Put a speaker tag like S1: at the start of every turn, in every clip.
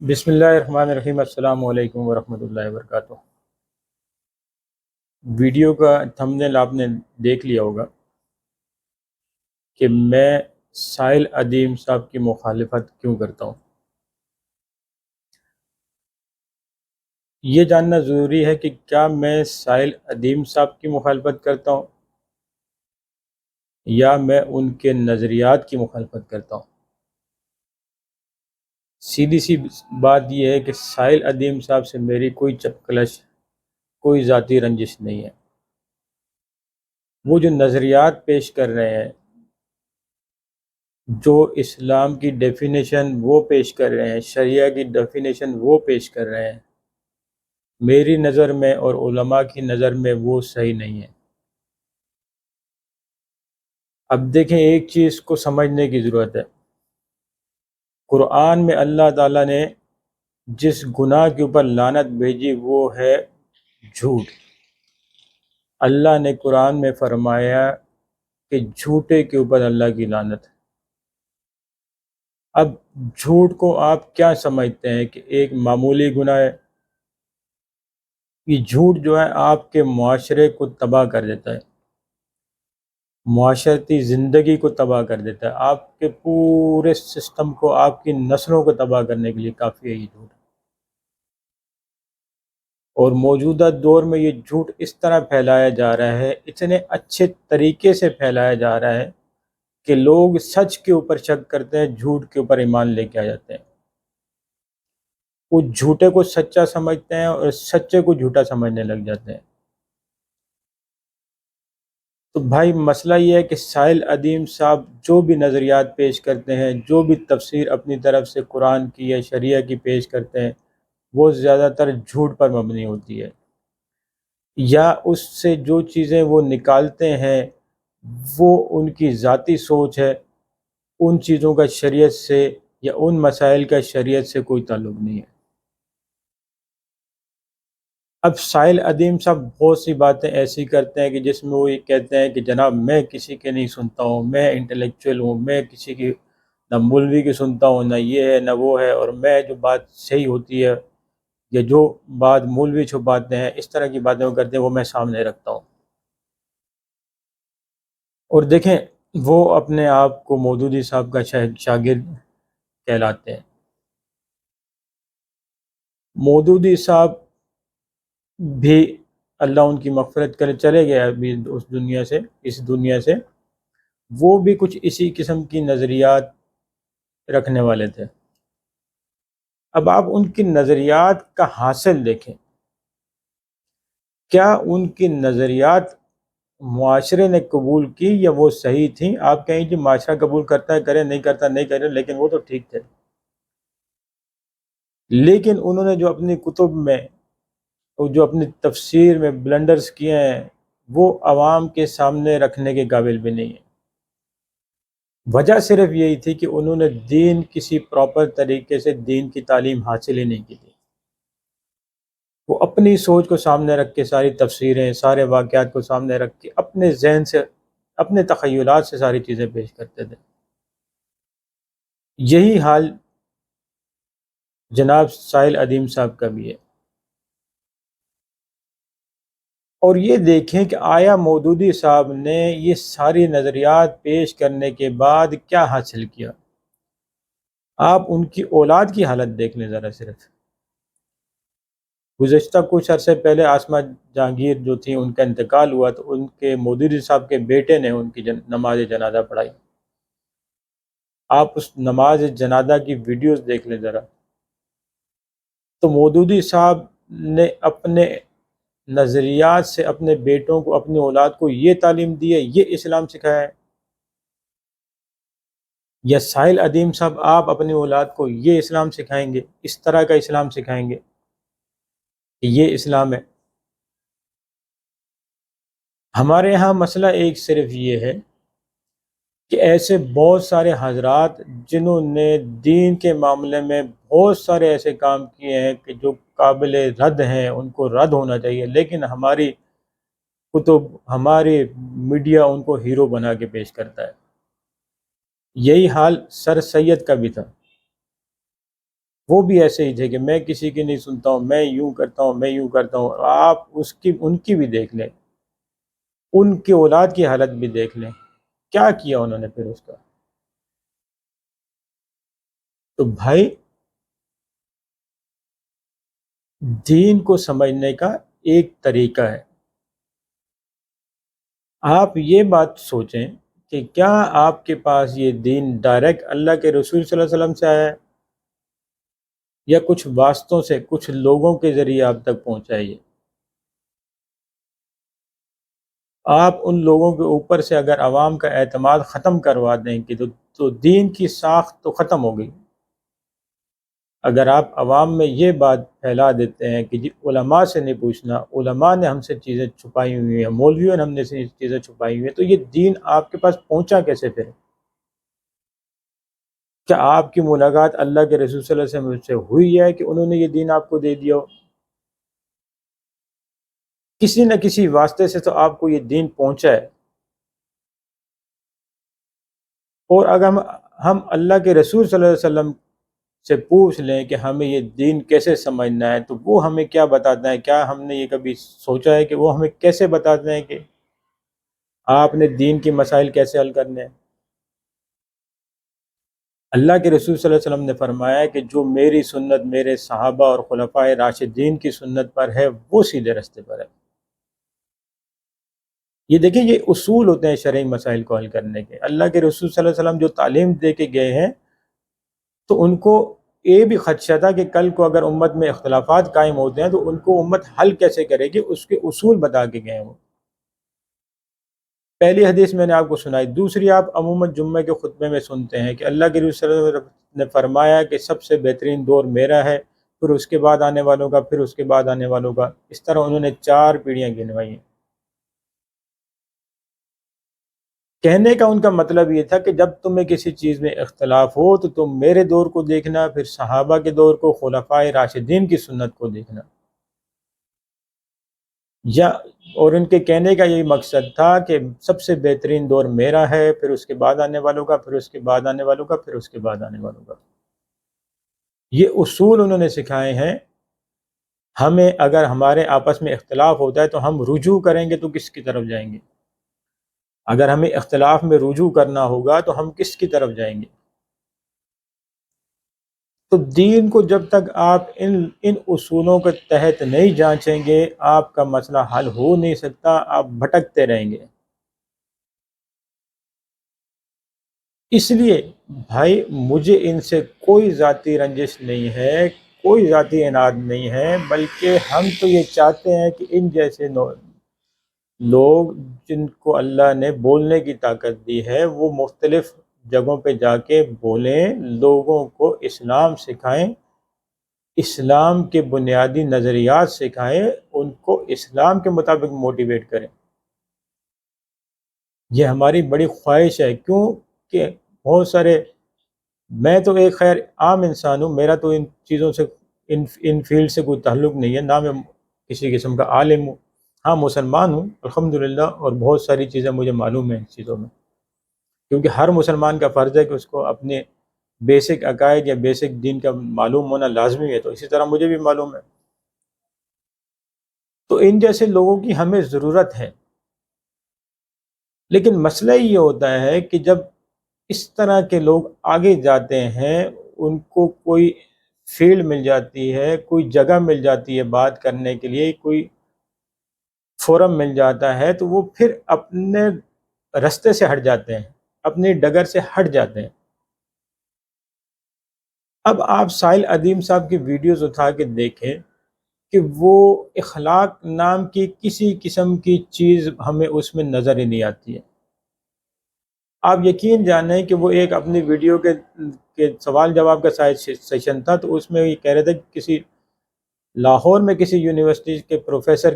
S1: بسم اللہ الرحمن الرحیم۔ السلام علیکم ورحمۃ اللہ وبرکاتہ۔ ویڈیو کا تھمبنیل آپ نے دیکھ لیا ہوگا کہ میں سائل ادیم صاحب کی مخالفت کیوں کرتا ہوں۔ یہ جاننا ضروری ہے کہ کیا میں سائل ادیم صاحب کی مخالفت کرتا ہوں یا میں ان کے نظریات کی مخالفت کرتا ہوں۔ سیدھی سی بات یہ ہے کہ سائل ادیم صاحب سے میری کوئی چپکلش، کوئی ذاتی رنجش نہیں ہے۔ وہ جو نظریات پیش کر رہے ہیں، جو اسلام کی ڈیفینیشن وہ پیش کر رہے ہیں، شریعہ کی ڈیفینیشن وہ پیش کر رہے ہیں، میری نظر میں اور علماء کی نظر میں وہ صحیح نہیں ہے۔ اب دیکھیں، ایک چیز کو سمجھنے کی ضرورت ہے۔ قرآن میں اللہ تعالیٰ نے جس گناہ کے اوپر لعنت بھیجی وہ ہے جھوٹ۔ اللہ نے قرآن میں فرمایا کہ جھوٹے کے اوپر اللہ کی لعنت ہے۔ اب جھوٹ کو آپ کیا سمجھتے ہیں کہ ایک معمولی گناہ ہے؟ یہ جھوٹ جو ہے آپ کے معاشرے کو تباہ کر دیتا ہے، معاشرتی زندگی کو تباہ کر دیتا ہے، آپ کے پورے سسٹم کو، آپ کی نسلوں کو تباہ کرنے کے لیے کافی ہے یہ جھوٹ۔ اور موجودہ دور میں یہ جھوٹ اس طرح پھیلایا جا رہا ہے، اتنے اچھے طریقے سے پھیلایا جا رہا ہے کہ لوگ سچ کے اوپر شک کرتے ہیں، جھوٹ کے اوپر ایمان لے کے آ جاتے ہیں۔ وہ جھوٹے کو سچا سمجھتے ہیں اور سچے کو جھوٹا سمجھنے لگ جاتے ہیں۔ تو بھائی مسئلہ یہ ہے کہ سائل ادیم صاحب جو بھی نظریات پیش کرتے ہیں، جو بھی تفسیر اپنی طرف سے قرآن کی یا شریعہ کی پیش کرتے ہیں، وہ زیادہ تر جھوٹ پر مبنی ہوتی ہے، یا اس سے جو چیزیں وہ نکالتے ہیں وہ ان کی ذاتی سوچ ہے، ان چیزوں کا شریعت سے یا ان مسائل کا شریعت سے کوئی تعلق نہیں ہے۔ اب سائل ادیم صاحب بہت سی باتیں ایسی کرتے ہیں کہ جس میں وہ یہ کہتے ہیں کہ جناب میں کسی کے نہیں سنتا ہوں، میں انٹلیکچوئل ہوں، میں کسی کی نہ مولوی کی سنتا ہوں، نہ یہ ہے نہ وہ ہے، اور میں جو بات صحیح ہوتی ہے یا جو بات مولوی چھپاتے ہیں، اس طرح کی باتیں وہ کرتے ہیں، وہ میں سامنے رکھتا ہوں۔ اور دیکھیں، وہ اپنے آپ کو مودودی صاحب کا شاگرد کہلاتے ہیں۔ مودودی صاحب بھی اللہ ان کی مغفرت کرے چلے گئے ابھی اس دنیا سے، وہ بھی کچھ اسی قسم کی نظریات رکھنے والے تھے۔ اب آپ ان کی نظریات کا حاصل دیکھیں، کیا ان کی نظریات معاشرے نے قبول کی یا وہ صحیح تھیں؟ آپ کہیں کہ معاشرہ قبول کرتا ہے کرے، نہیں کرتا نہیں کرے، لیکن وہ تو ٹھیک تھے۔ لیکن انہوں نے جو اپنی کتب میں اور جو اپنی تفسیر میں بلنڈرز کیے ہیں، وہ عوام کے سامنے رکھنے کے قابل بھی نہیں ہیں۔ وجہ صرف یہی تھی کہ انہوں نے دین کسی پراپر طریقے سے دین کی تعلیم حاصل ہی نہیں کی تھی۔ وہ اپنی سوچ کو سامنے رکھ کے، ساری تفسیریں، سارے واقعات کو سامنے رکھ کے، اپنے ذہن سے، اپنے تخیلات سے ساری چیزیں پیش کرتے تھے۔ یہی حال جناب سائل ادیم صاحب کا بھی ہے۔ اور یہ دیکھیں کہ آیا مودودی صاحب نے یہ ساری نظریات پیش کرنے کے بعد کیا حاصل کیا؟ آپ ان کی اولاد کی حالت دیکھ لیں ذرا۔ صرف گزشتہ کچھ عرصے پہلے آسمہ جہانگیر جو تھیں، ان کا انتقال ہوا، تو ان کے مودودی صاحب کے بیٹے نے ان کی نماز جنازہ پڑھائی۔ آپ اس نماز جنازہ کی ویڈیوز دیکھ لیں ذرا۔ تو مودودی صاحب نے اپنے نظریات سے اپنے بیٹوں کو، اپنی اولاد کو یہ تعلیم دی ہے، یہ اسلام سکھایا ہے؟ یا سائل ادیم صاحب آپ اپنی اولاد کو یہ اسلام سکھائیں گے، اس طرح کا اسلام سکھائیں گے کہ یہ اسلام ہے؟ ہمارے ہاں مسئلہ ایک صرف یہ ہے کہ ایسے بہت سارے حضرات جنہوں نے دین کے معاملے میں بہت سارے ایسے کام کیے ہیں کہ جو قابل رد ہیں، ان کو رد ہونا چاہیے، لیکن ہماری کتب، ہماری میڈیا ان کو ہیرو بنا کے پیش کرتا ہے۔ یہی حال سر سید کا بھی تھا۔ وہ بھی ایسے ہی تھے کہ میں کسی کی نہیں سنتا ہوں، میں یوں کرتا ہوں، میں یوں کرتا ہوں۔ آپ ان کی بھی دیکھ لیں، ان کی اولاد کی حالت بھی دیکھ لیں، کیا کیا انہوں نے پھر اس کا۔ تو بھائی دین کو سمجھنے کا ایک طریقہ ہے۔ آپ یہ بات سوچیں کہ کیا آپ کے پاس یہ دین ڈائریکٹ اللہ کے رسول صلی اللہ علیہ وسلم سے آیا ہے، یا کچھ واسطوں سے، کچھ لوگوں کے ذریعے آپ تک پہنچائیے۔ آپ ان لوگوں کے اوپر سے اگر عوام کا اعتماد ختم کروا دیں کہ تو دین کی ساخت تو ختم ہو گئی۔ اگر آپ عوام میں یہ بات پھیلا دیتے ہیں کہ جی علماء سے نہیں پوچھنا، علماء نے ہم سے چیزیں چھپائی ہوئی ہیں، مولویوں نے ہم نے سے چیزیں چھپائی ہوئی ہیں، تو یہ دین آپ کے پاس پہنچا کیسے پھر؟ کیا آپ کی ملاقات اللہ کے رسول صلی اللہ علیہ وسلم سے ہوئی ہے کہ انہوں نے یہ دین آپ کو دے دیا ہو؟ کسی نہ کسی واسطے سے تو آپ کو یہ دین پہنچا ہے۔ اور اگر ہم اللہ کے رسول صلی اللہ علیہ وسلم سے پوچھ لیں کہ ہمیں یہ دین کیسے سمجھنا ہے، تو وہ ہمیں کیا بتاتا ہے؟ کیا ہم نے یہ کبھی سوچا ہے کہ وہ ہمیں کیسے بتاتے ہیں کہ آپ نے دین کی مسائل کیسے حل کرنے ہیں؟ اللہ کے رسول صلی اللہ علیہ وسلم نے فرمایا ہے کہ جو میری سنت، میرے صحابہ اور خلفائے راشدین کی سنت پر ہے، وہ سیدھے راستے پر ہے۔ یہ دیکھیں، یہ اصول ہوتے ہیں شرعی مسائل کو حل کرنے کے۔ اللہ کے رسول صلی اللہ علیہ وسلم جو تعلیم دے کے گئے ہیں، تو ان کو یہ بھی خدشہ تھا کہ کل کو اگر امت میں اختلافات قائم ہوتے ہیں تو ان کو امت حل کیسے کرے گی، اس کے اصول بتا کے گئے ہیں وہ۔ پہلی حدیث میں نے آپ کو سنائی۔ دوسری، آپ عموماً جمعہ کے خطبے میں سنتے ہیں کہ اللہ کے رسول صلی اللہ علیہ وسلم نے فرمایا کہ سب سے بہترین دور میرا ہے، پھر اس کے بعد آنے والوں کا، پھر اس کے بعد آنے والوں کا۔ اس طرح انہوں نے 4 پیڑھیاں گنوائی ہیں۔ کہنے کا ان کا مطلب یہ تھا کہ جب تمہیں کسی چیز میں اختلاف ہو تو تم میرے دور کو دیکھنا، پھر صحابہ کے دور کو، خلفائے راشدین کی سنت کو دیکھنا۔ یا اور ان کے کہنے کا یہی مقصد تھا کہ سب سے بہترین دور میرا ہے، پھر اس کے بعد آنے والوں کا، پھر اس کے بعد آنے والوں کا، پھر اس کے بعد آنے والوں کا۔ یہ اصول انہوں نے سکھائے ہیں۔ ہمیں اگر ہمارے آپس میں اختلاف ہوتا ہے تو ہم رجوع کریں گے تو کس کی طرف جائیں گے؟ اگر ہمیں اختلاف میں رجوع کرنا ہوگا تو ہم کس کی طرف جائیں گے؟ تو دین کو جب تک آپ ان اصولوں کے تحت نہیں جانچیں گے، آپ کا مسئلہ حل ہو نہیں سکتا، آپ بھٹکتے رہیں گے۔ اس لیے بھائی مجھے ان سے کوئی ذاتی رنجش نہیں ہے، کوئی ذاتی عناد نہیں ہے، بلکہ ہم تو یہ چاہتے ہیں کہ ان جیسے لوگ جن کو اللہ نے بولنے کی طاقت دی ہے، وہ مختلف جگہوں پہ جا کے بولیں، لوگوں کو اسلام سکھائیں، اسلام کے بنیادی نظریات سکھائیں، ان کو اسلام کے مطابق موٹیویٹ کریں۔ یہ ہماری بڑی خواہش ہے، کیوں کہ بہت سارے، میں تو ایک خیر عام انسان ہوں، میرا تو ان چیزوں سے، ان فیلڈ سے کوئی تعلق نہیں ہے، نہ میں کسی قسم کا عالم ہوں۔ ہاں مسلمان ہوں الحمدللہ، اور بہت ساری چیزیں مجھے معلوم ہیں اس چیزوں میں، کیونکہ ہر مسلمان کا فرض ہے کہ اس کو اپنے بیسک عقائد یا بیسک دین کا معلوم ہونا لازمی ہے، تو اسی طرح مجھے بھی معلوم ہے۔ تو ان جیسے لوگوں کی ہمیں ضرورت ہے، لیکن مسئلہ یہ ہوتا ہے کہ جب اس طرح کے لوگ آگے جاتے ہیں، ان کو کوئی فیلڈ مل جاتی ہے، کوئی جگہ مل جاتی ہے بات کرنے کے لیے، کوئی فورم مل جاتا ہے، تو وہ پھر اپنے رستے سے ہٹ جاتے ہیں، اپنی ڈگر سے ہٹ جاتے ہیں۔ اب آپ ساحل ادیم صاحب کی ویڈیوز اٹھا کے دیکھیں کہ وہ اخلاق نام کی کسی قسم کی چیز ہمیں اس میں نظر ہی نہیں آتی ہے۔ آپ یقین جانیں کہ وہ ایک اپنی ویڈیو کے سوال جواب کا سیشن تھا، تو اس میں یہ کہہ رہے تھے کہ کسی لاہور میں کسی یونیورسٹی کے پروفیسر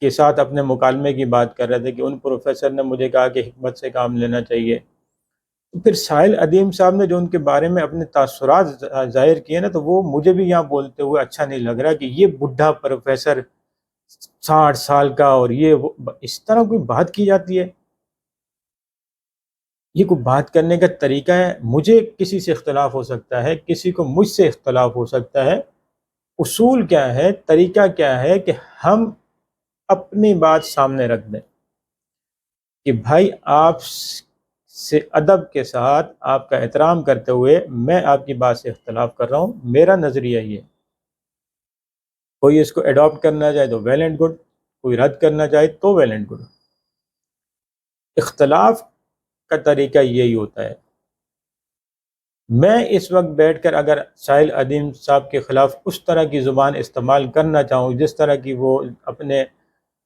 S1: کے ساتھ اپنے مکالمے کی بات کر رہے تھے کہ ان پروفیسر نے مجھے کہا کہ حکمت سے کام لینا چاہیے۔ تو پھر ساحل ادیم صاحب نے جو ان کے بارے میں اپنے تاثرات ظاہر کیے نا، تو وہ مجھے بھی یہاں بولتے ہوئے اچھا نہیں لگ رہا کہ یہ بڈھا پروفیسر 60 سال کا، اور یہ اس طرح کوئی بات کی جاتی ہے۔ یہ کوئی بات کرنے کا طریقہ ہے؟ مجھے کسی سے اختلاف ہو سکتا ہے، کسی کو مجھ سے اختلاف ہو سکتا ہے، اصول کیا ہے، طریقہ کیا ہے کہ ہم اپنی بات سامنے رکھ دیں کہ بھائی آپ سے ادب کے ساتھ، آپ کا احترام کرتے ہوئے میں آپ کی بات سے اختلاف کر رہا ہوں، میرا نظریہ یہ ہے۔ کوئی اس کو اڈاپٹ کرنا چاہے تو ویل اینڈ گڈ، کوئی رد کرنا چاہے تو ویل اینڈ گڈ۔ اختلاف کا طریقہ یہی ہوتا ہے۔ میں اس وقت بیٹھ کر اگر ساحل ادیم صاحب کے خلاف اس طرح کی زبان استعمال کرنا چاہوں جس طرح کی وہ اپنے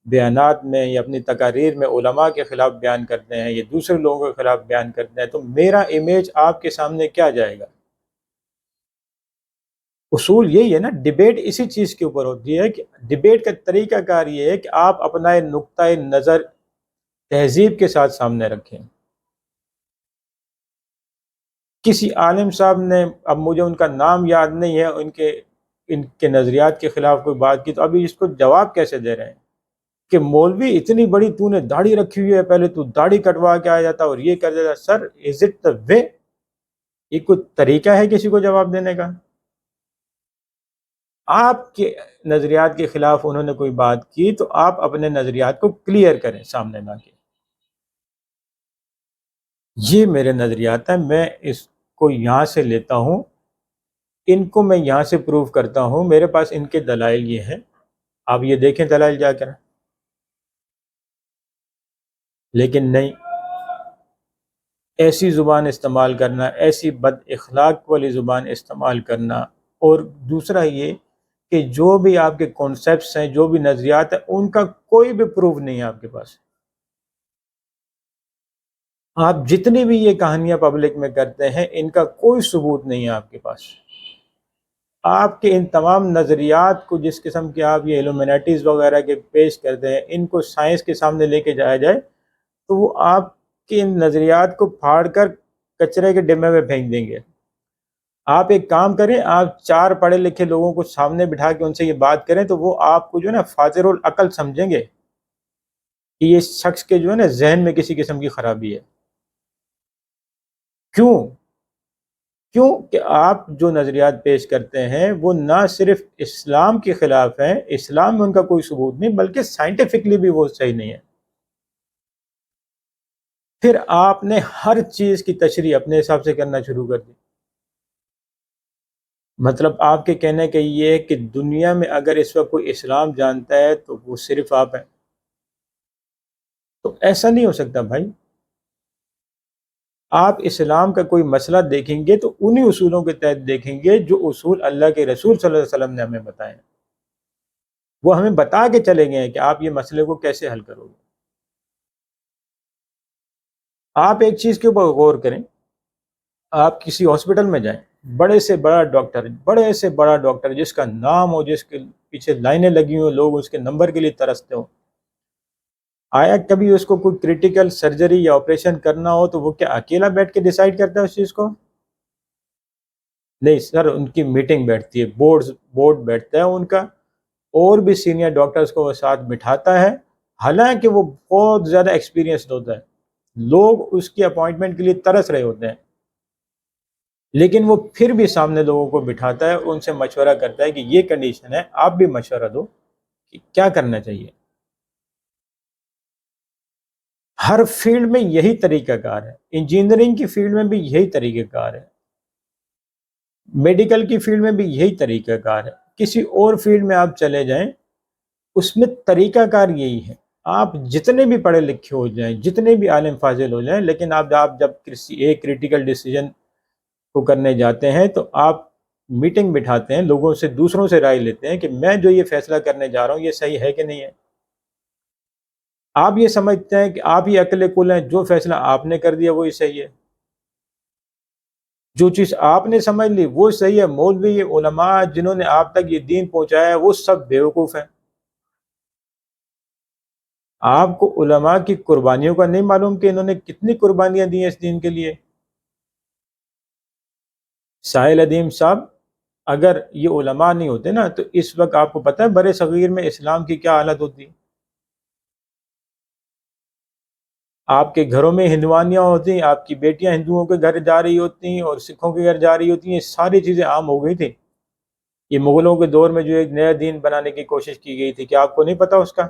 S1: بیانات میں یا اپنی تقاریر میں علماء کے خلاف بیان کرتے ہیں یا دوسرے لوگوں کے خلاف بیان کرتے ہیں، تو میرا امیج آپ کے سامنے کیا جائے گا؟ اصول یہی ہے نا، ڈیبیٹ اسی چیز کے اوپر ہوتی ہے کہ ڈیبیٹ کا طریقہ کار یہ ہے کہ آپ اپنا نقطۂ نظر تہذیب کے ساتھ سامنے رکھیں۔ کسی عالم صاحب نے، اب مجھے ان کا نام یاد نہیں ہے، ان کے نظریات کے خلاف کوئی بات کی، تو ابھی اس کو جواب کیسے دے رہے ہیں کہ مولوی اتنی بڑی تو نے داڑھی رکھی ہوئی ہے، پہلے تو داڑھی کٹوا کے آ جاتا اور یہ کر دیتا۔ سر، از اٹ دا وے؟ یہ کوئی طریقہ ہے کسی کو جواب دینے کا؟ آپ کے نظریات کے خلاف انہوں نے کوئی بات کی تو آپ اپنے نظریات کو کلیئر کریں سامنے نہ کے۔ یہ میرے نظریات ہیں، میں اس کو یہاں سے لیتا ہوں، ان کو میں یہاں سے پروو کرتا ہوں، میرے پاس ان کے دلائل یہ ہیں، آپ یہ دیکھیں دلائل جا کر۔ لیکن نہیں، ایسی زبان استعمال کرنا، ایسی بد اخلاق والی زبان استعمال کرنا، اور دوسرا یہ کہ جو بھی آپ کے کانسیپٹس ہیں، جو بھی نظریات ہیں، ان کا کوئی بھی پروف نہیں ہے آپ کے پاس۔ آپ جتنی بھی یہ کہانیاں پبلک میں کرتے ہیں، ان کا کوئی ثبوت نہیں ہے آپ کے پاس۔ آپ کے ان تمام نظریات کو جس قسم کے آپ یہ ایلومینیٹیز وغیرہ کے پیش کرتے ہیں، ان کو سائنس کے سامنے لے کے جایا جائے تو وہ آپ کے ان نظریات کو پھاڑ کر کچرے کے ڈبے میں پھینک دیں گے۔ آپ ایک کام کریں، آپ 4 پڑھے لکھے لوگوں کو سامنے بٹھا کے ان سے یہ بات کریں تو وہ آپ کو جو ہے نا فاضل العقل سمجھیں گے کہ یہ شخص کے جو ہے نا ذہن میں کسی قسم کی خرابی ہے۔ کیوں کہ آپ جو نظریات پیش کرتے ہیں وہ نہ صرف اسلام کے خلاف ہیں، اسلام میں ان کا کوئی ثبوت نہیں، بلکہ سائنٹیفکلی بھی وہ صحیح نہیں ہے۔ پھر آپ نے ہر چیز کی تشریح اپنے حساب سے کرنا شروع کر دی۔ مطلب آپ کے کہنے کا یہ ہے کہ دنیا میں اگر اس وقت کوئی اسلام جانتا ہے تو وہ صرف آپ ہیں، تو ایسا نہیں ہو سکتا بھائی۔ آپ اسلام کا کوئی مسئلہ دیکھیں گے تو انہی اصولوں کے تحت دیکھیں گے جو اصول اللہ کے رسول صلی اللہ علیہ وسلم نے ہمیں بتائے ہیں۔ وہ ہمیں بتا کے چلے گئے ہیں کہ آپ یہ مسئلے کو کیسے حل کرو گے۔ آپ ایک چیز کے اوپر غور کریں، آپ کسی ہاسپٹل میں جائیں، بڑے سے بڑا ڈاکٹر جس کا نام ہو، جس کے پیچھے لائنیں لگی ہوں، لوگ اس کے نمبر کے لیے ترستے ہوں، آیا کبھی اس کو کوئی کریٹیکل سرجری یا آپریشن کرنا ہو تو وہ کیا اکیلا بیٹھ کے ڈیسائیڈ کرتا ہے اس چیز کو؟ نہیں سر، ان کی میٹنگ بیٹھتی ہے، بورڈ بیٹھتا ہے ان کا، اور بھی سینئر ڈاکٹرز کو وہ ساتھ بٹھاتا ہے، حالانکہ وہ بہت زیادہ ایکسپیرینسڈ ہوتا ہے، لوگ اس کی اپوائنٹمنٹ کے لیے ترس رہے ہوتے ہیں، لیکن وہ پھر بھی سامنے لوگوں کو بٹھاتا ہے، ان سے مشورہ کرتا ہے کہ یہ کنڈیشن ہے، آپ بھی مشورہ دو کہ کیا کرنا چاہیے۔ ہر فیلڈ میں یہی طریقہ کار ہے، انجینئرنگ کی فیلڈ میں بھی یہی طریقہ کار ہے، میڈیکل کی فیلڈ میں بھی یہی طریقہ کار ہے، کسی اور فیلڈ میں آپ چلے جائیں اس میں طریقہ کار یہی ہے۔ آپ جتنے بھی پڑھے لکھے ہو جائیں، جتنے بھی عالم فاضل ہو جائیں، لیکن آپ جب کسی ایک کریٹیکل ڈیسیجن کو کرنے جاتے ہیں تو آپ میٹنگ بٹھاتے ہیں، لوگوں سے، دوسروں سے رائے لیتے ہیں کہ میں جو یہ فیصلہ کرنے جا رہا ہوں یہ صحیح ہے کہ نہیں ہے۔ آپ یہ سمجھتے ہیں کہ آپ ہی عقل کل ہیں، جو فیصلہ آپ نے کر دیا وہی صحیح ہے، جو چیز آپ نے سمجھ لی وہ صحیح ہے۔ مولوی، علماء جنہوں نے آپ تک یہ دین پہنچایا ہے وہ سب بیوقوف ہیں۔ آپ کو علماء کی قربانیوں کا نہیں معلوم کہ انہوں نے کتنی قربانیاں دی ہیں اس دین کے لیے؟ ساحل ادیم صاحب، اگر یہ علماء نہیں ہوتے نا تو اس وقت آپ کو پتہ ہے برے صغیر میں اسلام کی کیا حالت ہوتی؟ آپ کے گھروں میں ہندوانیاں ہوتی ہیں، آپ کی بیٹیاں ہندوؤں کے گھر جا رہی ہوتی ہیں اور سکھوں کے گھر جا رہی ہوتی ہیں، یہ ساری چیزیں عام ہو گئی تھی۔ یہ مغلوں کے دور میں جو ایک نیا دین بنانے کی کوشش کی گئی تھی، کیا آپ کو نہیں پتا اس کا؟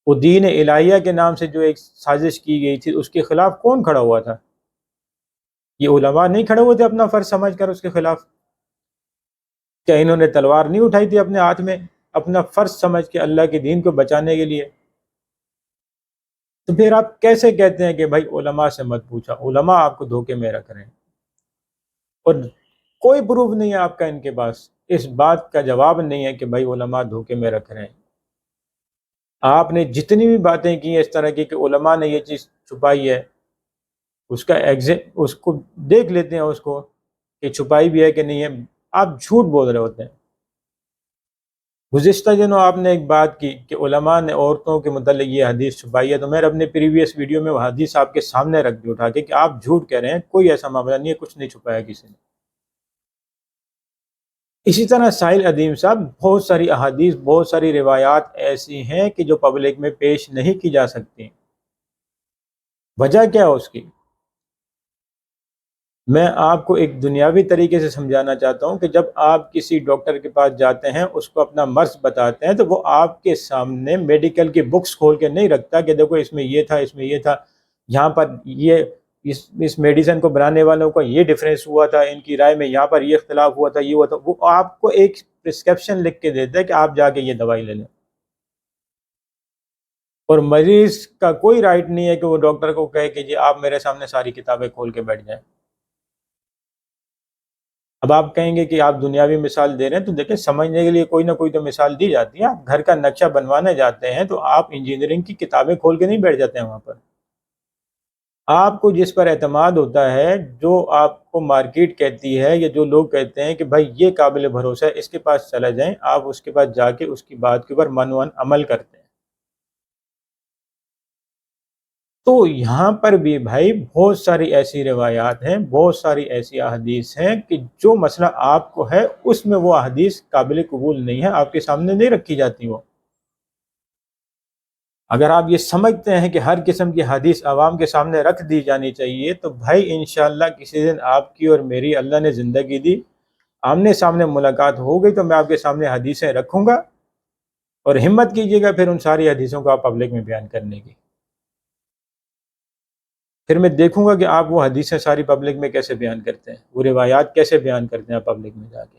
S1: وہ دین الہیہ کے نام سے جو ایک سازش کی گئی تھی، اس کے خلاف کون کھڑا ہوا تھا؟ یہ علماء نہیں کھڑے ہوئے تھے اپنا فرض سمجھ کر اس کے خلاف؟ کیا انہوں نے تلوار نہیں اٹھائی تھی اپنے ہاتھ میں اپنا فرض سمجھ کے اللہ کے دین کو بچانے کے لیے؟ تو پھر آپ کیسے کہتے ہیں کہ بھائی علماء سے مت پوچھا؟ علماء آپ کو دھوکے میں رکھ رہے ہیں اور کوئی پروف نہیں ہے آپ کا ان کے پاس، اس بات کا جواب نہیں ہے کہ بھائی علماء دھوکے میں رکھ رہے ہیں۔ آپ نے جتنی بھی باتیں کی ہیں اس طرح کی کہ علماء نے یہ چیز چھپائی ہے، اس کا اس کو دیکھ لیتے ہیں اس کو کہ چھپائی بھی ہے کہ نہیں ہے، آپ جھوٹ بول رہے ہوتے ہیں۔ گزشتہ دنوں آپ نے ایک بات کی کہ علماء نے عورتوں کے متعلق یہ حدیث چھپائی ہے، تو میں نے اپنے پریویس ویڈیو میں وہ حدیث آپ کے سامنے رکھ دی اٹھا کے کہ آپ جھوٹ کہہ رہے ہیں، کوئی ایسا معاملہ نہیں ہے، کچھ نہیں چھپایا کسی نے۔ اسی طرح ساحل ادیم صاحب، بہت ساری احادیث، بہت ساری روایات ایسی ہیں کہ جو پبلک میں پیش نہیں کی جا سکتی۔ وجہ کیا ہے اس کی؟ میں آپ کو ایک دنیاوی طریقے سے سمجھانا چاہتا ہوں کہ جب آپ کسی ڈاکٹر کے پاس جاتے ہیں، اس کو اپنا مرض بتاتے ہیں، تو وہ آپ کے سامنے میڈیکل کی بکس کھول کے نہیں رکھتا کہ دیکھو اس میں یہ تھا، اس میں یہ تھا، یہاں پر یہ اس میڈیسن کو بنانے والوں کا یہ ڈفرینس ہوا تھا، ان کی رائے میں یہاں پر یہ اختلاف ہوا تھا، یہ ہوا تھا۔ وہ آپ کو ایک پرسکرپشن لکھ کے دیتا ہے کہ آپ جا کے یہ دوائی لے لیں، اور مریض کا کوئی رائٹ نہیں ہے کہ وہ ڈاکٹر کو کہے کہ جی آپ میرے سامنے ساری کتابیں کھول کے بیٹھ جائیں۔ اب آپ کہیں گے کہ آپ دنیاوی مثال دے رہے ہیں، تو دیکھیں سمجھنے کے لیے کوئی نہ کوئی تو مثال دی جاتی ہے۔ آپ گھر کا نقشہ بنوانے جاتے ہیں تو آپ انجینئرنگ کی کتابیں کھول کے نہیں بیٹھ جاتے ہیں وہاں پر۔ آپ کو جس پر اعتماد ہوتا ہے، جو آپ کو مارکیٹ کہتی ہے یا جو لوگ کہتے ہیں کہ بھائی یہ قابل بھروسہ ہے، اس کے پاس چلا جائیں، آپ اس کے پاس جا کے اس کی بات کے اوپر من عمل کرتے ہیں۔ تو یہاں پر بھی بھائی بہت ساری ایسی روایات ہیں، بہت ساری ایسی احادیث ہیں کہ جو مسئلہ آپ کو ہے اس میں وہ احادیث قابل قبول نہیں ہے، آپ کے سامنے نہیں رکھی جاتی۔ وہ اگر آپ یہ سمجھتے ہیں کہ ہر قسم کی حدیث عوام کے سامنے رکھ دی جانی چاہیے، تو بھائی انشاءاللہ کسی دن آپ کی اور میری اللہ نے زندگی دی، آمنے سامنے ملاقات ہو گئی، تو میں آپ کے سامنے حدیثیں رکھوں گا، اور ہمت کیجیے گا پھر ان ساری حدیثوں کو آپ پبلک میں بیان کرنے کی۔ پھر میں دیکھوں گا کہ آپ وہ حدیثیں ساری پبلک میں کیسے بیان کرتے ہیں، وہ روایات کیسے بیان کرتے ہیں پبلک میں جا کے۔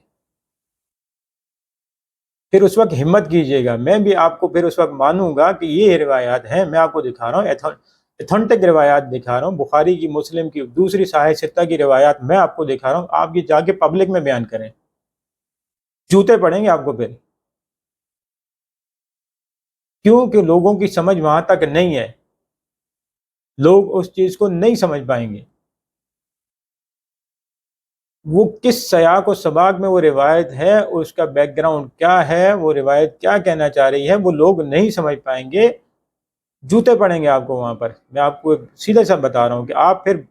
S1: پھر اس وقت ہمت کیجیے گا، میں بھی آپ کو پھر اس وقت مانوں گا کہ یہ روایات ہیں، میں آپ کو دکھا رہا ہوں، ایتھنٹک روایات دکھا رہا ہوں، بخاری کی، مسلم کی، دوسری صحیح ستہ کی روایات میں آپ کو دکھا رہا ہوں، آپ یہ جا کے پبلک میں بیان کریں، جوتے پڑیں گے آپ کو پھر، کیونکہ لوگوں کی سمجھ وہاں تک نہیں ہے، لوگ اس چیز کو نہیں سمجھ پائیں گے، وہ کس سیاق و سباق میں وہ روایت ہے، اس کا بیک گراؤنڈ کیا ہے، وہ روایت کیا کہنا چاہ رہی ہے، وہ لوگ نہیں سمجھ پائیں گے، جوتے پڑیں گے آپ کو وہاں پر۔ میں آپ کو سیدھے سا بتا رہا ہوں کہ آپ پھر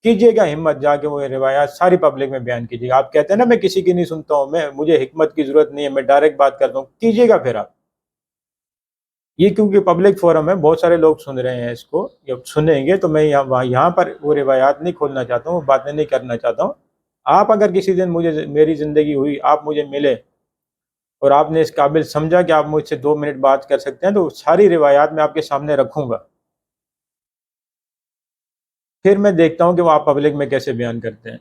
S1: کیجئے گا ہمت، جا کے وہ روایات ساری پبلک میں بیان کیجیے گا۔ آپ کہتے ہیں نا میں کسی کی نہیں سنتا ہوں، مجھے حکمت کی ضرورت نہیں ہے، میں ڈائریکٹ بات کرتا ہوں، کیجیے گا پھر آپ یہ، کیونکہ پبلک فورم ہے، بہت سارے لوگ سن رہے ہیں اس کو، جب سنیں گے تو میں یہاں پر وہ روایات نہیں کھولنا چاہتا ہوں، وہ باتیں نہیں کرنا چاہتا ہوں۔ آپ اگر کسی دن مجھے، میری زندگی ہوئی، آپ مجھے ملے اور آپ نے اس قابل سمجھا کہ آپ مجھ سے 2 منٹ بات کر سکتے ہیں، تو ساری روایات میں آپ کے سامنے رکھوں گا، پھر میں دیکھتا ہوں کہ وہ آپ پبلک میں کیسے بیان کرتے ہیں۔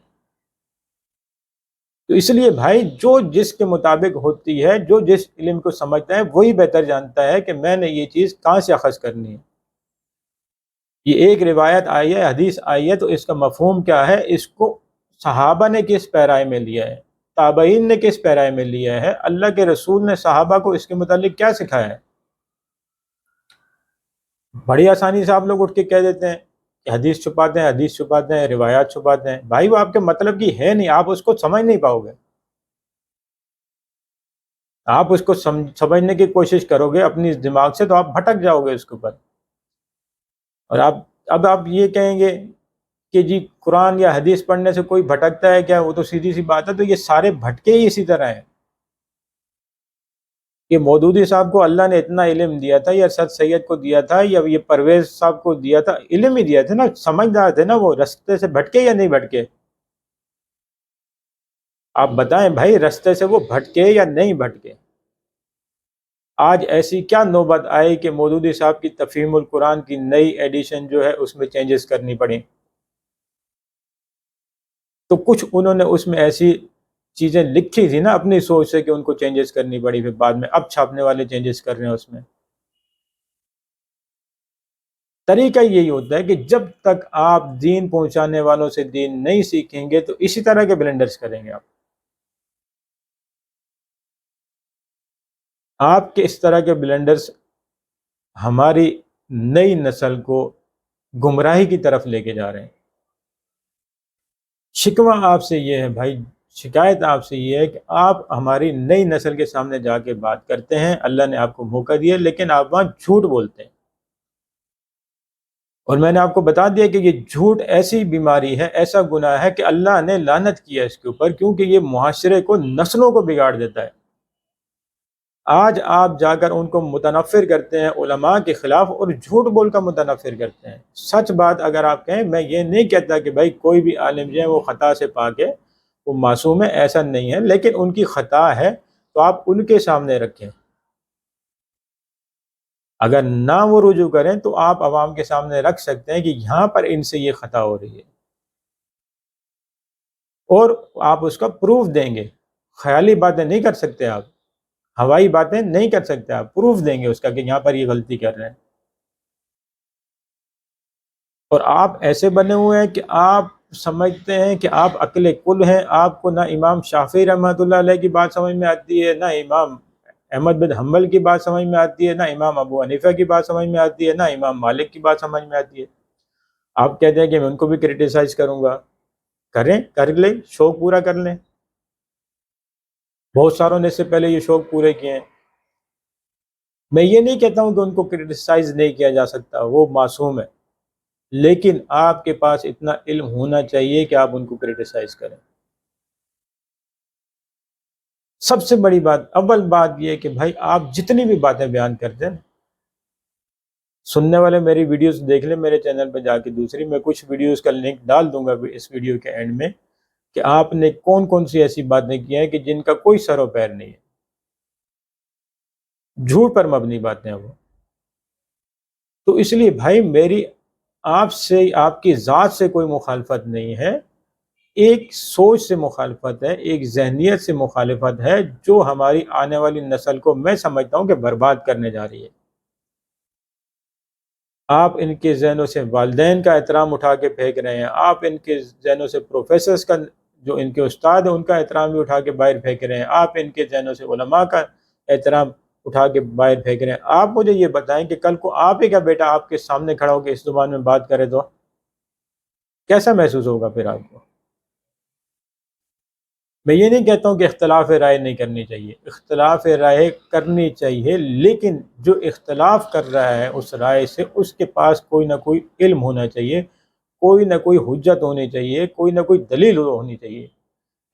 S1: تو اس لیے بھائی جو جس کے مطابق ہوتی ہے، جو جس علم کو سمجھتا ہے، وہی بہتر جانتا ہے کہ میں نے یہ چیز کہاں سے اخذ کرنی ہے۔ یہ ایک روایت آئی ہے، حدیث آئی ہے، تو اس کا مفہوم کیا ہے، اس کو صحابہ نے کس پیرائے میں لیا ہے، تابعین نے کس پیرائے میں لیا ہے، اللہ کے رسول نے صحابہ کو اس کے متعلق کیا سکھایا ہے۔ بڑی آسانی سے آپ لوگ اٹھ کے کہہ دیتے ہیں کہ حدیث چھپاتے ہیں، حدیث چھپاتے ہیں، روایات چھپاتے ہیں۔ بھائی وہ آپ کے مطلب کی ہے نہیں، آپ اس کو سمجھ نہیں پاؤ گے، آپ اس کو سمجھنے کی کوشش کرو گے اپنی دماغ سے تو آپ بھٹک جاؤ گے اس کے اوپر، اور اب آپ یہ کہیں گے کہ جی قرآن یا حدیث پڑھنے سے کوئی بھٹکتا ہے کیا، وہ تو سیدھی سی بات ہے، تو یہ سارے بھٹکے ہی اسی طرح ہیں۔ کہ مودودی صاحب کو اللہ نے اتنا علم دیا تھا، یا سر سید کو دیا تھا، یا یہ پرویز صاحب کو دیا تھا، علم ہی دیا تھا نا، سمجھدار تھے نا، وہ رستے سے بھٹکے یا نہیں بھٹکے؟ آپ بتائیں بھائی، رستے سے وہ بھٹکے یا نہیں بھٹکے؟ آج ایسی کیا نوبت آئی کہ مودودی صاحب کی تفہیم القرآن کی نئی ایڈیشن جو ہے اس میں چینجز کرنی پڑیں؟ تو کچھ انہوں نے اس میں ایسی چیزیں لکھی تھی نا اپنی سوچ سے کہ ان کو چینجز کرنی پڑی، پھر بعد میں اب چھاپنے والے چینجز کر رہے ہیں اس میں۔ طریقہ یہی ہوتا ہے کہ جب تک آپ دین پہنچانے والوں سے دین نہیں سیکھیں گے تو اسی طرح کے بلنڈرز کریں گے آپ کے اس طرح کے بلنڈرز ہماری نئی نسل کو گمراہی کی طرف لے کے جا رہے ہیں۔ شکوہ آپ سے یہ ہے بھائی، شکایت آپ سے یہ ہے کہ آپ ہماری نئی نسل کے سامنے جا کے بات کرتے ہیں، اللہ نے آپ کو موقع دیا، لیکن آپ وہاں جھوٹ بولتے ہیں۔ اور میں نے آپ کو بتا دیا کہ یہ جھوٹ ایسی بیماری ہے، ایسا گناہ ہے کہ اللہ نے لعنت کیا اس کے اوپر، کیونکہ یہ معاشرے کو، نسلوں کو بگاڑ دیتا ہے۔ آج آپ جا کر ان کو متنفر کرتے ہیں علماء کے خلاف، اور جھوٹ بول کر متنفر کرتے ہیں۔ سچ بات اگر آپ کہیں، میں یہ نہیں کہتا کہ بھائی کوئی بھی عالم جو ہے وہ خطا سے پاک ہے، وہ معصوم ہے، ایسا نہیں ہے، لیکن ان کی خطا ہے تو آپ ان کے سامنے رکھیں۔ اگر نہ وہ رجوع کریں تو آپ عوام کے سامنے رکھ سکتے ہیں کہ یہاں پر ان سے یہ خطا ہو رہی ہے، اور آپ اس کا پروف دیں گے۔ خیالی باتیں نہیں کر سکتے آپ، ہوائی باتیں نہیں کر سکتے آپ، پروف دیں گے اس کا کہ یہاں پر یہ غلطی کر رہے ہیں۔ اور آپ ایسے بنے ہوئے ہیں کہ آپ سمجھتے ہیں کہ آپ عقل کل ہیں، آپ کو نہ امام شافعی رحمۃ اللہ علیہ کی بات سمجھ میں آتی ہے، نہ امام احمد بن حنبل کی بات سمجھ میں آتی ہے، نہ امام ابو حنیفہ کی بات سمجھ میں آتی ہے، نہ امام مالک کی بات سمجھ میں آتی ہے۔ آپ کہتے ہیں کہ میں ان کو بھی کرٹیسائز کروں گا، کریں، کر لیں، شوق پورا کر لیں، بہت ساروں نے اس سے پہلے یہ شوق پورے کیے ہیں۔ میں یہ نہیں کہتا ہوں کہ ان کو کرٹیسائز نہیں کیا جا سکتا، وہ معصوم ہے، لیکن آپ کے پاس اتنا علم ہونا چاہیے کہ آپ ان کو کرٹیسائز کریں۔ سب سے بڑی بات، اول بات یہ ہے کہ بھائی آپ جتنی بھی باتیں بیان کرتے ہیں، سننے والے میری ویڈیوز دیکھ لیں میرے چینل پہ جا کے، دوسری میں کچھ ویڈیوز کا لنک ڈال دوں گا اس ویڈیو کے اینڈ میں، کہ آپ نے کون کون سی ایسی باتیں کی ہیں کہ جن کا کوئی سر و پیر نہیں ہے، جھوٹ پر مبنی باتیں ہیں وہ۔ تو اس لیے بھائی میری آپ سے، آپ کی ذات سے کوئی مخالفت نہیں ہے، ایک سوچ سے مخالفت ہے، ایک ذہنیت سے مخالفت ہے، جو ہماری آنے والی نسل کو میں سمجھتا ہوں کہ برباد کرنے جا رہی ہے۔ آپ ان کے ذہنوں سے والدین کا احترام اٹھا کے پھینک رہے ہیں، آپ ان کے ذہنوں سے پروفیسرز کا، جو ان کے استاد ہیں ان کا احترام بھی اٹھا کے باہر پھینک رہے ہیں، آپ ان کے ذہنوں سے علماء کا احترام اٹھا کے باہر پھینک رہے ہیں۔ آپ مجھے یہ بتائیں کہ کل کو آپ ہی کا بیٹا آپ کے سامنے کھڑا ہو کے اس زبان میں بات کرے تو کیسا محسوس ہوگا پھر آپ کو؟ میں یہ نہیں کہتا ہوں کہ اختلاف رائے نہیں کرنی چاہیے، اختلاف رائے کرنی چاہیے، لیکن جو اختلاف کر رہا ہے اس رائے سے، اس کے پاس کوئی نہ کوئی علم ہونا چاہیے، کوئی نہ کوئی حجت ہونی چاہیے، کوئی نہ کوئی دلیل ہونی چاہیے۔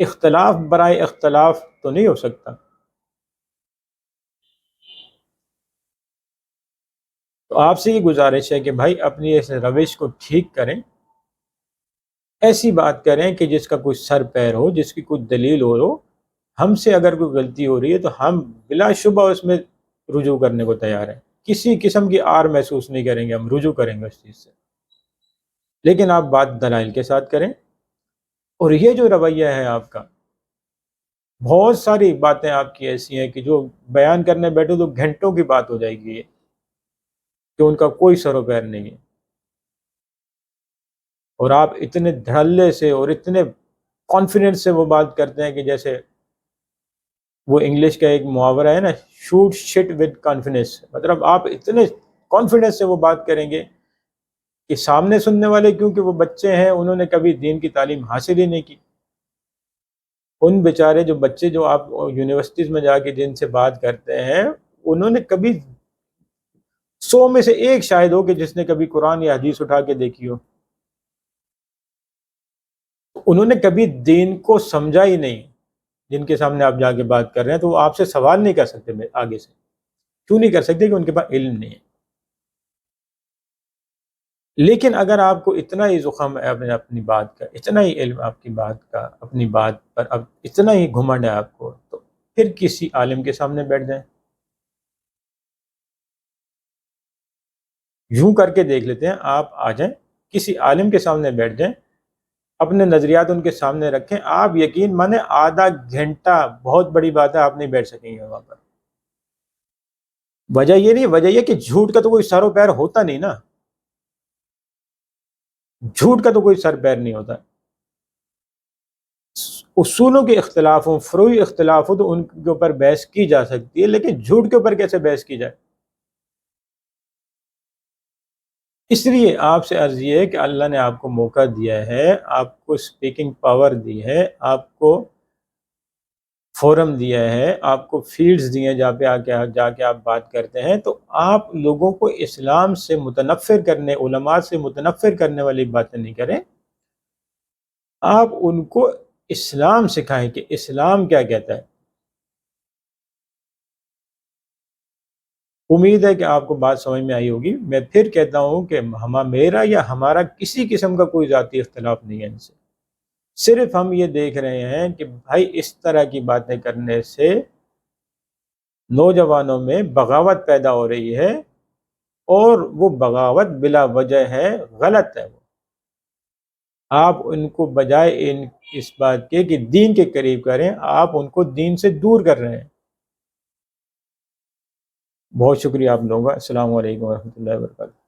S1: اختلاف برائے اختلاف تو نہیں ہو سکتا۔ تو آپ سے یہ گزارش ہے کہ بھائی اپنی اس روش کو ٹھیک کریں، ایسی بات کریں کہ جس کا کوئی سر پیر ہو، جس کی کوئی دلیل ہو۔ ہم سے اگر کوئی غلطی ہو رہی ہے تو ہم بلا شبہ اس میں رجوع کرنے کو تیار ہیں، کسی قسم کی آر محسوس نہیں کریں گے، ہم رجوع کریں گے اس چیز سے، لیکن آپ بات دلائل کے ساتھ کریں۔ اور یہ جو رویہ ہے آپ کا، بہت ساری باتیں آپ کی ایسی ہیں کہ جو بیان کرنے بیٹھو تو گھنٹوں کی بات ہو جائے گی، یہ کہ ان کا کوئی سر و پیر نہیں ہے، اور آپ اتنے دھڑلے سے اور اتنے کانفیڈنس سے وہ بات کرتے ہیں کہ جیسے وہ انگلش کا ایک محاورہ ہے نا، شوٹ شٹ ود کانفیڈنس، مطلب آپ اتنے کانفیڈنس سے وہ بات کریں گے کہ سامنے سننے والے، کیونکہ وہ بچے ہیں، انہوں نے کبھی دین کی تعلیم حاصل ہی نہیں کی، ان بیچارے جو بچے جو آپ یونیورسٹیز میں جا کے جن سے بات کرتے ہیں، انہوں نے کبھی 100 میں سے ایک شاید ہو کہ جس نے کبھی قرآن یا حدیث اٹھا کے دیکھی ہو، انہوں نے کبھی دین کو سمجھا ہی نہیں، جن کے سامنے آپ جا کے بات کر رہے ہیں تو وہ آپ سے سوال نہیں کر سکتے آگے سے. کیوں نہیں کر سکتے؟ کہ ان کے پاس علم نہیں ہے. لیکن اگر آپ کو اتنا ہی زخم ہے اپنی بات کا، اتنا ہی علم آپ کی بات کا، اپنی بات پر اب اتنا ہی گھمنڈ ہے آپ کو، تو پھر کسی عالم کے سامنے بیٹھ جائیں. یوں کر کے دیکھ لیتے ہیں، آپ آ جائیں کسی عالم کے سامنے بیٹھ جائیں، اپنے نظریات ان کے سامنے رکھیں، آپ یقین مانیں آدھا گھنٹہ بہت بڑی بات ہے، آپ نہیں بیٹھ سکیں گے وہاں پر. وجہ یہ نہیں، وجہ یہ کہ جھوٹ کا تو کوئی سر و پیر ہوتا نہیں نا، جھوٹ کا تو کوئی سر پیر نہیں ہوتا. اصولوں کے اختلاف ہوں، فروعی اختلاف ہو تو ان کے اوپر بحث کی جا سکتی ہے، لیکن جھوٹ کے اوپر کیسے بحث کی جائے؟ اس لیے آپ سے عرض یہ ہے کہ اللہ نے آپ کو موقع دیا ہے، آپ کو سپیکنگ پاور دی ہے، آپ کو فورم دیا ہے، آپ کو فیلڈز دیے ہیں جہاں پہ جا کے آپ بات کرتے ہیں، تو آپ لوگوں کو اسلام سے متنفر کرنے، علماء سے متنفر کرنے والی باتیں نہیں کریں. آپ ان کو اسلام سکھائیں کہ اسلام کیا کہتا ہے. امید ہے کہ آپ کو بات سمجھ میں آئی ہوگی. میں پھر کہتا ہوں کہ میرا یا ہمارا کسی قسم کا کوئی ذاتی اختلاف نہیں ہے ان سے، صرف ہم یہ دیکھ رہے ہیں کہ بھائی اس طرح کی باتیں کرنے سے نوجوانوں میں بغاوت پیدا ہو رہی ہے، اور وہ بغاوت بلا وجہ ہے، غلط ہے. وہ آپ ان کو بجائے اس بات کے کہ دین کے قریب کریں، آپ ان کو دین سے دور کر رہے ہیں. بہت شکریہ آپ لوگوں کا. السلام علیکم ورحمۃ اللہ وبرکاتہ.